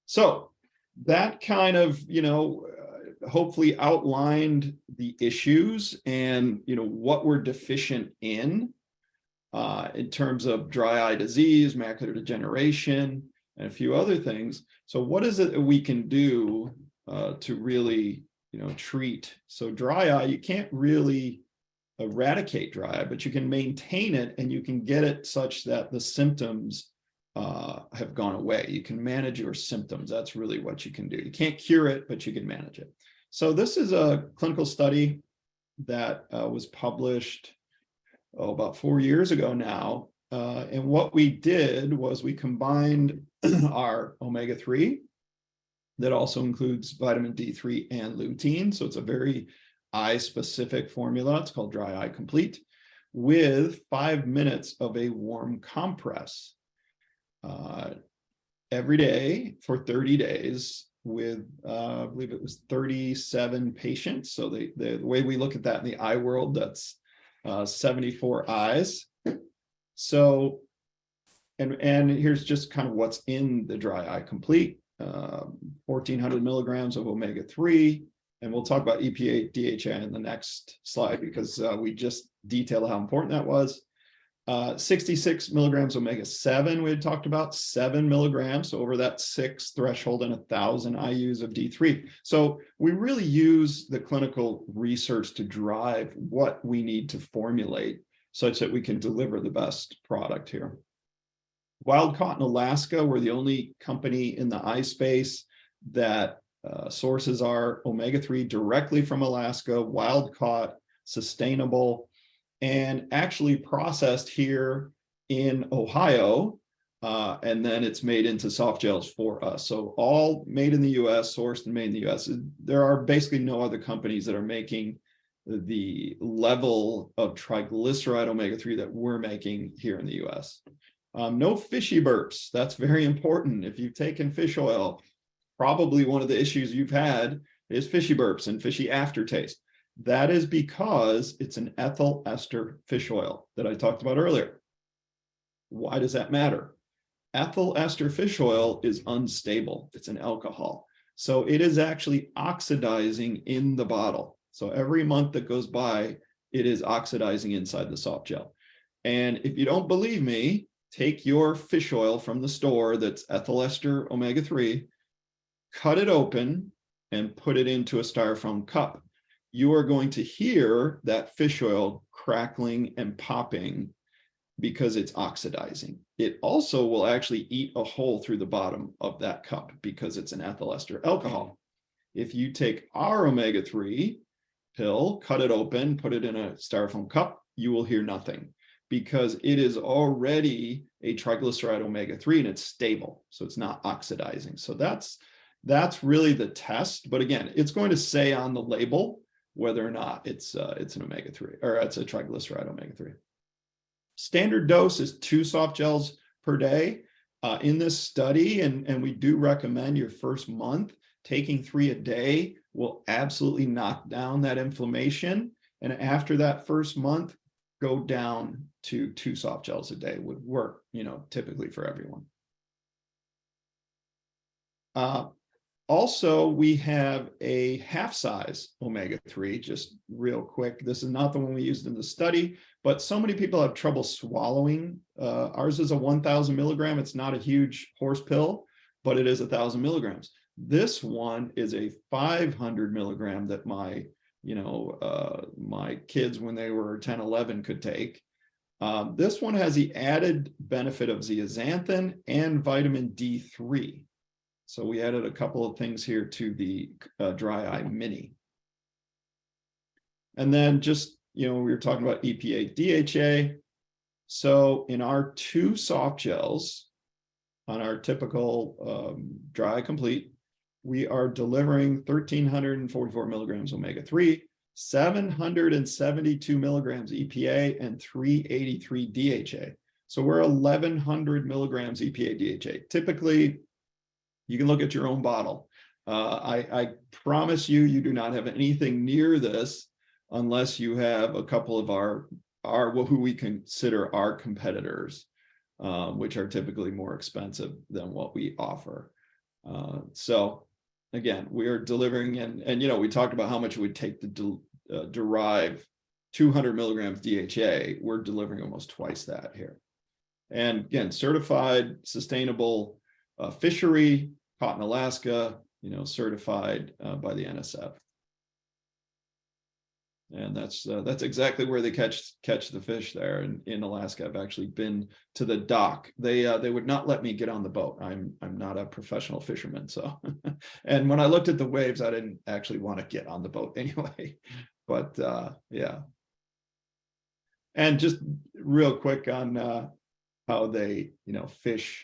So that kind of, hopefully outlined the issues and, what we're deficient in terms of dry eye disease, macular degeneration, and a few other things. So what is it that we can do to really, treat? So dry eye, you can't really eradicate dry eye, but you can maintain it and you can get it such that the symptoms have gone away. You can manage your symptoms. That's really what you can do. You can't cure it, but you can manage it. So this is a clinical study that was published about 4 years ago now. And what we did was we combined our omega-3 that also includes vitamin D3 and lutein. So it's a very eye-specific formula. It's called Dry Eye Complete, with 5 minutes of a warm compress every day for 30 days with, I believe it was 37 patients. So the way we look at that in the eye world, that's 74 eyes. So, and here's just kind of what's in the Dry Eye Complete, 1,400 milligrams of omega-3. And we'll talk about EPA, DHA in the next slide because we just detailed how important that was. 66 milligrams omega-7, we had talked about, 7 milligrams, so over that 6 threshold, and 1,000 IUs of D3. So we really use the clinical research to drive what we need to formulate such that we can deliver the best product here. Wild caught in Alaska, we're the only company in the eye space that sources our omega-3 directly from Alaska, wild caught, sustainable, and actually processed here in Ohio, and then it's made into soft gels for us. So all made in the US, sourced and made in the US. There are basically no other companies that are making the level of triglyceride omega-3 that we're making here in the US. No fishy burps. That's very important. If you've taken fish oil, probably one of the issues you've had is fishy burps and fishy aftertaste. That is because it's an ethyl ester fish oil that I talked about earlier. Why does that matter? Ethyl ester fish oil is unstable. It's an alcohol. So it is actually oxidizing in the bottle. So every month that goes by, it is oxidizing inside the soft gel. And if you don't believe me, take your fish oil from the store that's ethyl ester omega-3, cut it open, and put it into a styrofoam cup. You are going to hear that fish oil crackling and popping because it's oxidizing. It also will actually eat a hole through the bottom of that cup because it's an ethyl ester alcohol. If you take our omega-3 pill, cut it open, put it in a styrofoam cup, you will hear nothing because it is already a triglyceride omega-3 and it's stable. So it's not oxidizing. So that's really the test. But again, it's going to say on the label whether or not it's an omega-3 or it's a triglyceride omega-3. Standard dose is 2 soft gels per day in this study, and we do recommend your first month taking 3 a day will absolutely knock down that inflammation. And after that first month, go down to 2 soft gels a day would work, typically for everyone. Also, we have a half-size omega-3, just real quick. This is not the one we used in the study, but so many people have trouble swallowing. Ours is a 1,000 milligram. It's not a huge horse pill, but it is 1,000 milligrams. This one is a 500 milligram that my kids, when they were 10, 11, could take. This one has the added benefit of zeaxanthin and vitamin D3. So we added a couple of things here to the Dry Eye Mini. And then just, we were talking about EPA, DHA. So in our 2 soft gels on our typical Dry Eye Complete, we are delivering 1,344 milligrams omega-3, 772 milligrams EPA, and 383 DHA. So we're 1,100 milligrams EPA, DHA. Typically, you can look at your own bottle. I promise you, you do not have anything near this unless you have a couple of our who we consider our competitors, which are typically more expensive than what we offer. So again, we are delivering, and you know, we talked about how much it would take to derive 200 milligrams DHA. We're delivering almost twice that here. And again, certified sustainable fishery, caught in Alaska, you know, certified by the NSF. And that's exactly where they catch the fish there in Alaska. I've actually been to the dock. They would not let me get on the boat. I'm not a professional fisherman, so and when I looked at the waves, I didn't actually want to get on the boat anyway. But yeah. And just real quick on how they, you know, fish